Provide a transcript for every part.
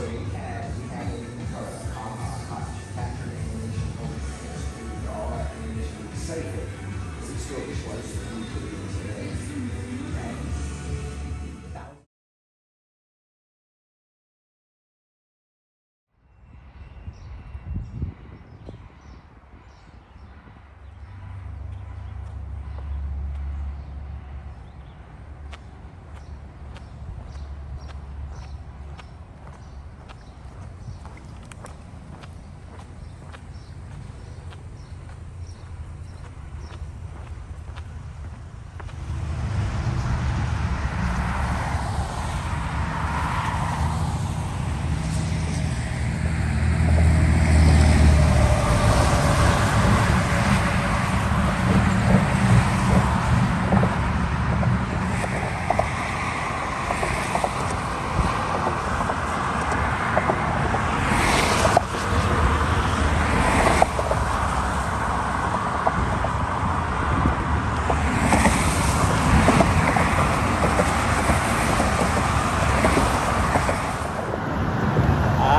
So we had a captured ammunition holster. All that ammunition was safe, but it's still explosive. We put it into there.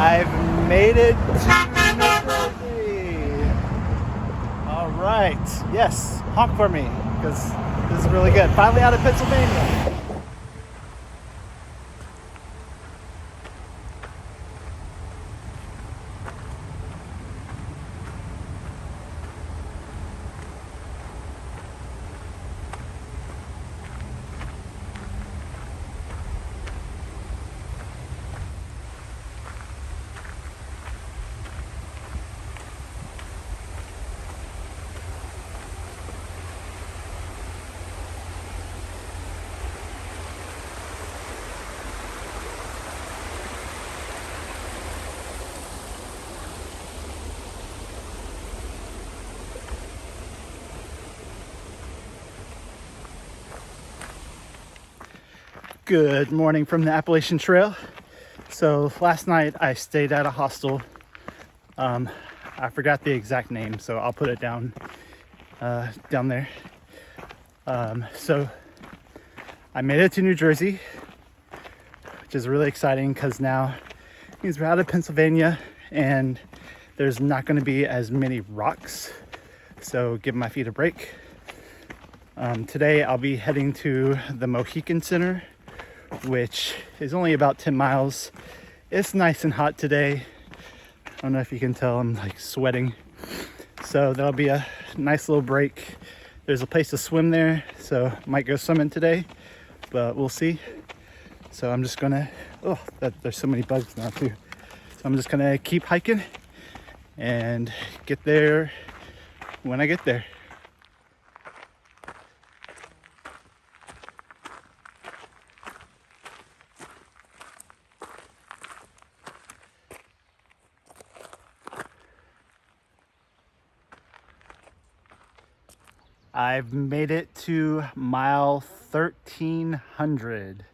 And made it to New Jersey. All right, yes, honk for me because this is really good. Finally out of Pennsylvania. Good morning from the Appalachian Trail. So last night I stayed at a hostel. I forgot the exact name, so I'll put it down there. So I made it to New Jersey, which is really exciting because now it means we're out of Pennsylvania and there's not going to be as many rocks. So give my feet a break. Today I'll be heading to the Mohican Center, which is only about 10 miles. It's nice and hot today. I don't know if you can tell, I'm like sweating. So that'll be a nice little break. There's a place to swim there, so might go swimming today, but we'll see. So I'm just gonna, there's so many bugs now too. So I'm just gonna keep hiking and get there when I get there. I've made it to mile 1300.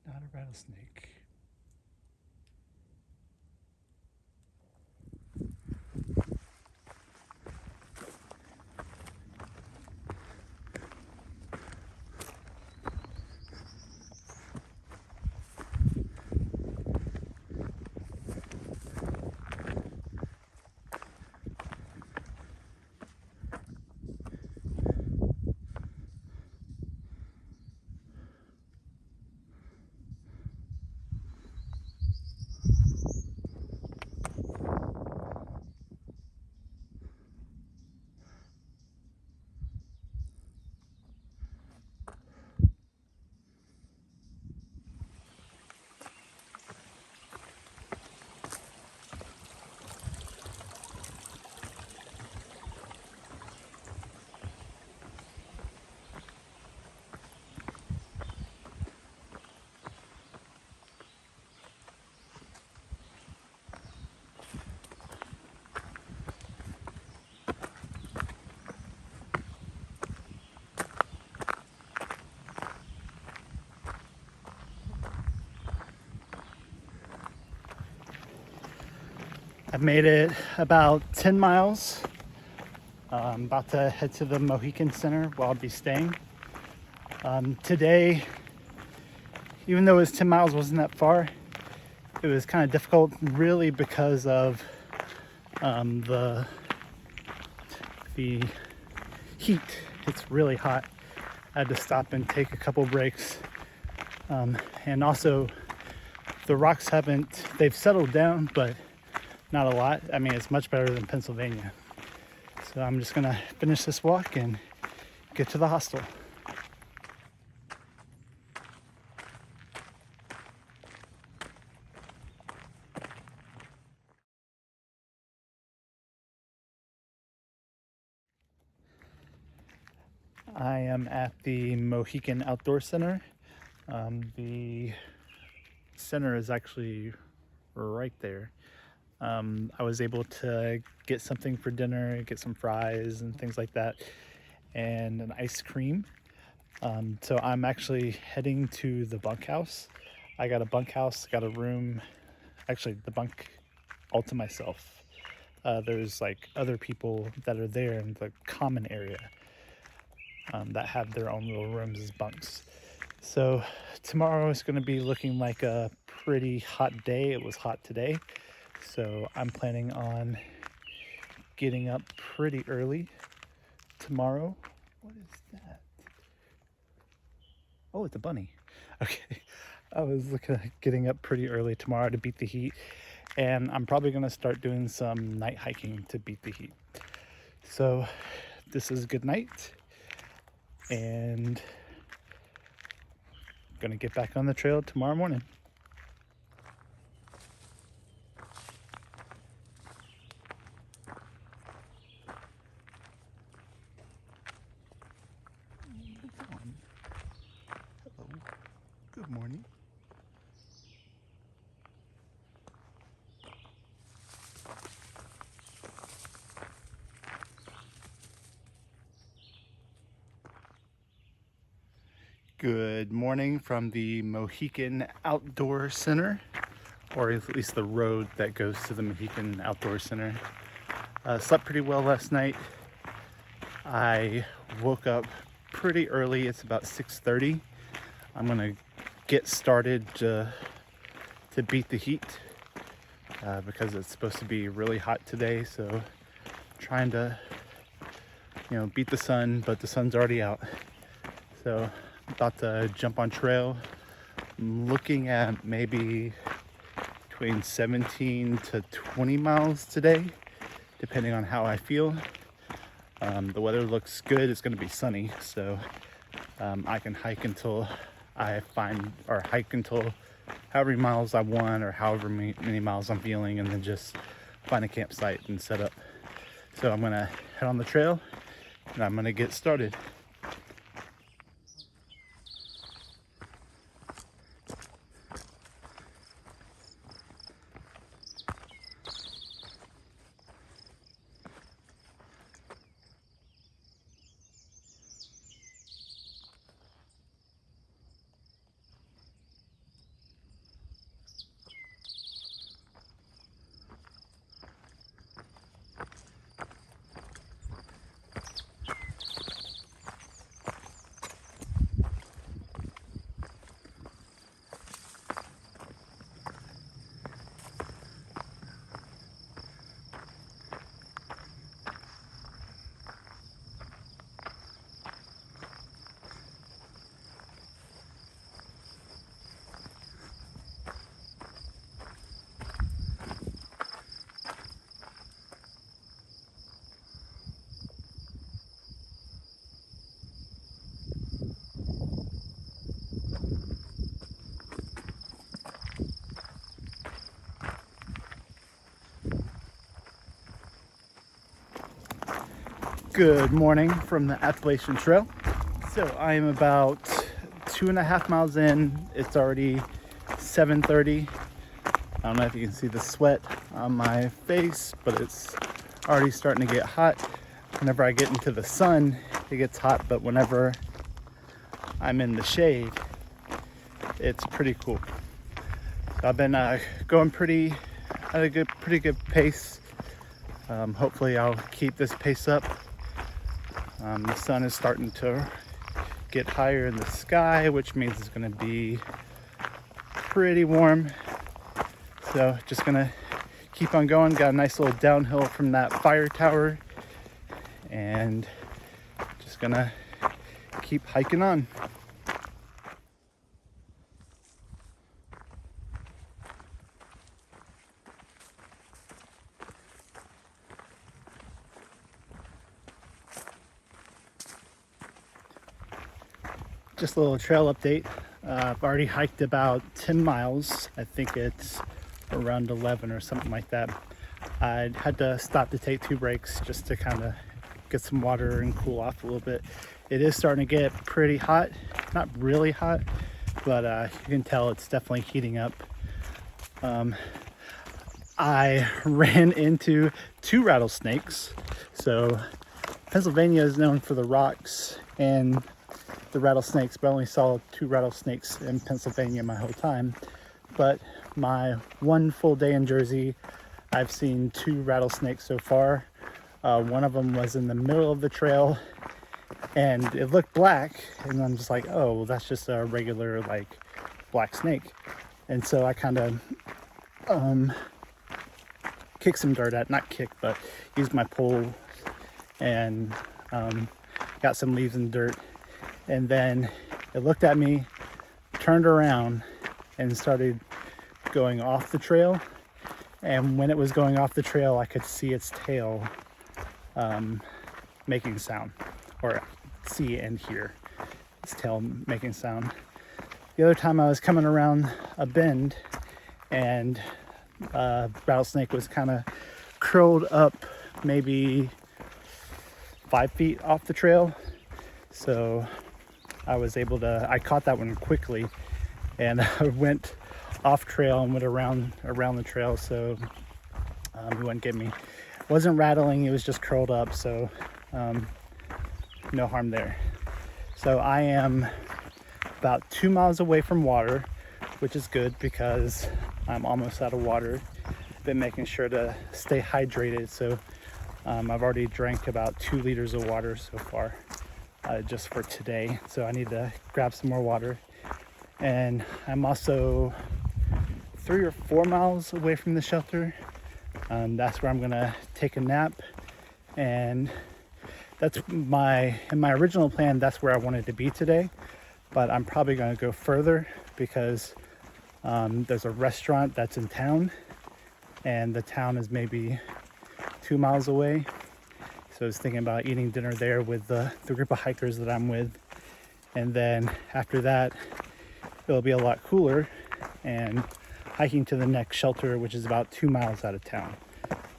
Not a rattlesnake. I've made it about 10 miles. I'm about to head to the Mohican Center where I'll be staying. Today, even though it was 10 miles, wasn't that far. It was kind of difficult really because of the heat. It's really hot. I had to stop and take a couple breaks. And also the rocks they've settled down, but not a lot. I mean, it's much better than Pennsylvania. So I'm just gonna finish this walk and get to the hostel. I am at the Mohican Outdoor Center. The center is actually right there. I was able to get something for dinner, get some fries and things like that, and an ice cream. So I'm actually heading to the bunkhouse. I got a bunkhouse, got a room, actually the bunk all to myself. There's like other people that are there in the common area that have their own little rooms as bunks. So tomorrow is going to be looking like a pretty hot day. It was hot today. So I'm planning on getting up pretty early tomorrow. What is that? Oh, it's a bunny. Okay. I was looking at getting up pretty early tomorrow to beat the heat. And I'm probably going to start doing some night hiking to beat the heat. So this is good night. And I'm going to get back on the trail tomorrow morning. Hello. Good morning. Good morning from the Mohican Outdoor Center, or at least the road that goes to the Mohican Outdoor Center. Slept pretty well last night. I woke up pretty early. It's about 6:30. I'm gonna get started to beat the heat because it's supposed to be really hot today. So trying to, beat the sun, but the sun's already out. So about to jump on trail. I'm looking at maybe between 17 to 20 miles today, depending on how I feel. The weather looks good. It's going to be sunny, so I can hike until hike until however many miles I want, or however many miles I'm feeling, and then just find a campsite and set up. So I'm gonna head on the trail and I'm gonna get started. Good morning from the Appalachian Trail. So I am about 2.5 miles in. It's already 7:30. I don't know if you can see the sweat on my face, but it's already starting to get hot. Whenever I get into the sun, it gets hot, but whenever I'm in the shade, it's pretty cool. So I've been going pretty at a pretty good pace. Hopefully I'll keep this pace up. The sun is starting to get higher in the sky, which means it's going to be pretty warm. So just gonna keep on going. Got a nice little downhill from that fire tower, and just gonna keep hiking on. Just a little trail update. I've already hiked about 10 miles. I think it's around 11 or something like that. I had to stop to take 2 breaks just to kind of get some water and cool off a little bit. It is starting to get pretty hot. Not really hot, but you can tell it's definitely heating up. I ran into 2 rattlesnakes. So Pennsylvania is known for the rocks and the rattlesnakes, but I only saw 2 rattlesnakes in Pennsylvania my whole time. But my 1 full day in Jersey, I've seen 2 rattlesnakes so far. One of them was in the middle of the trail, and it looked black, and I'm just like, oh, well, that's just a regular like black snake. And so I kind of kicked some dirt at, not kick, but used my pole and got some leaves and dirt. And then it looked at me, turned around, and started going off the trail. And when it was going off the trail, I could see its tail making sound, or see and hear its tail making sound. The other time I was coming around a bend, and rattlesnake was kind of curled up maybe 5 feet off the trail. So I caught that one quickly, and I went off trail and went around the trail, so it wouldn't get me. It wasn't rattling, it was just curled up, so no harm there. So I am about 2 miles away from water, which is good because I'm almost out of water. Been making sure to stay hydrated, so I've already drank about 2 liters of water so far, just for today. So I need to grab some more water. And I'm also 3 or 4 miles away from the shelter. That's where I'm gonna take a nap, and that's in my original plan, that's where I wanted to be today. But I'm probably gonna go further because there's a restaurant that's in town, and the town is maybe 2 miles away. So I was thinking about eating dinner there with the group of hikers that I'm with. And then after that, it'll be a lot cooler, and hiking to the next shelter, which is about 2 miles out of town.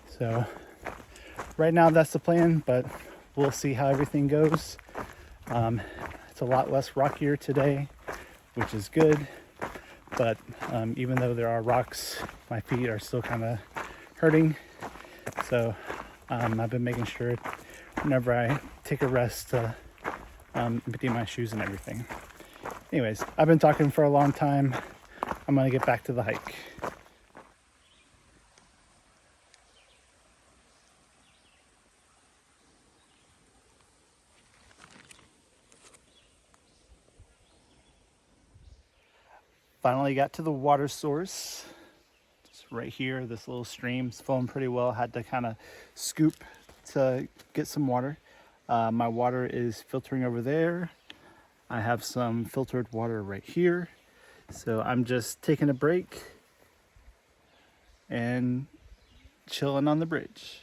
So right now that's the plan, but we'll see how everything goes. It's a lot less rockier today, which is good. But even though there are rocks, my feet are still kind of hurting. So I've been making sure whenever I take a rest to empty my shoes and everything. Anyways, I've been talking for a long time. I'm gonna get back to the hike. Finally got to the water source. It's right here. This little stream's flowing pretty well. Had to kind of scoop to get some water. My water is filtering over there. I have some filtered water right here. So I'm just taking a break and chilling on the bridge.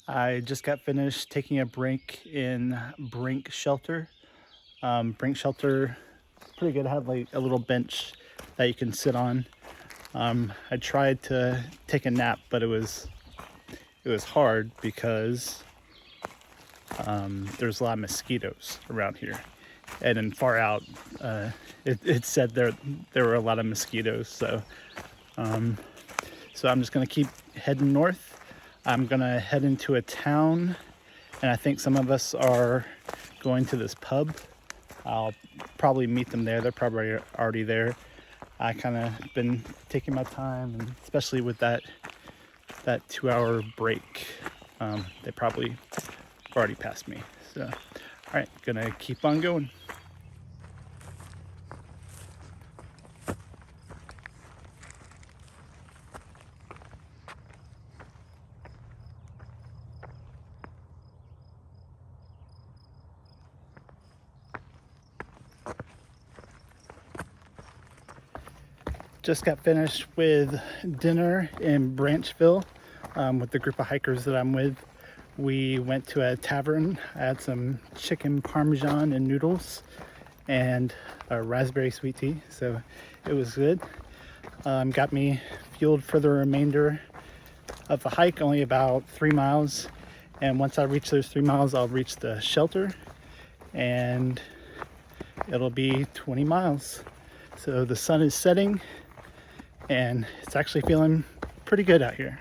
I just got finished taking a break in Brink Shelter. Brink Shelter, pretty good. Had like a little bench that you can sit on. I tried to take a nap, but it was it was hard because there's a lot of mosquitoes around here. And then far out, it said there were a lot of mosquitoes. So I'm just gonna keep heading north. I'm gonna head into a town, and I think some of us are going to this pub. I'll probably meet them there. They're probably already there. I kind of been taking my time, and especially with that 2-hour break, they probably already passed me. So, all right, gonna keep on going. Just got finished with dinner in Branchville with the group of hikers that I'm with. We went to a tavern. I had some chicken parmesan and noodles and a raspberry sweet tea, so it was good. Got me fueled for the remainder of the hike, only about 3 miles. And once I reach those 3 miles, I'll reach the shelter and it'll be 20 miles. So the sun is setting and it's actually feeling pretty good out here.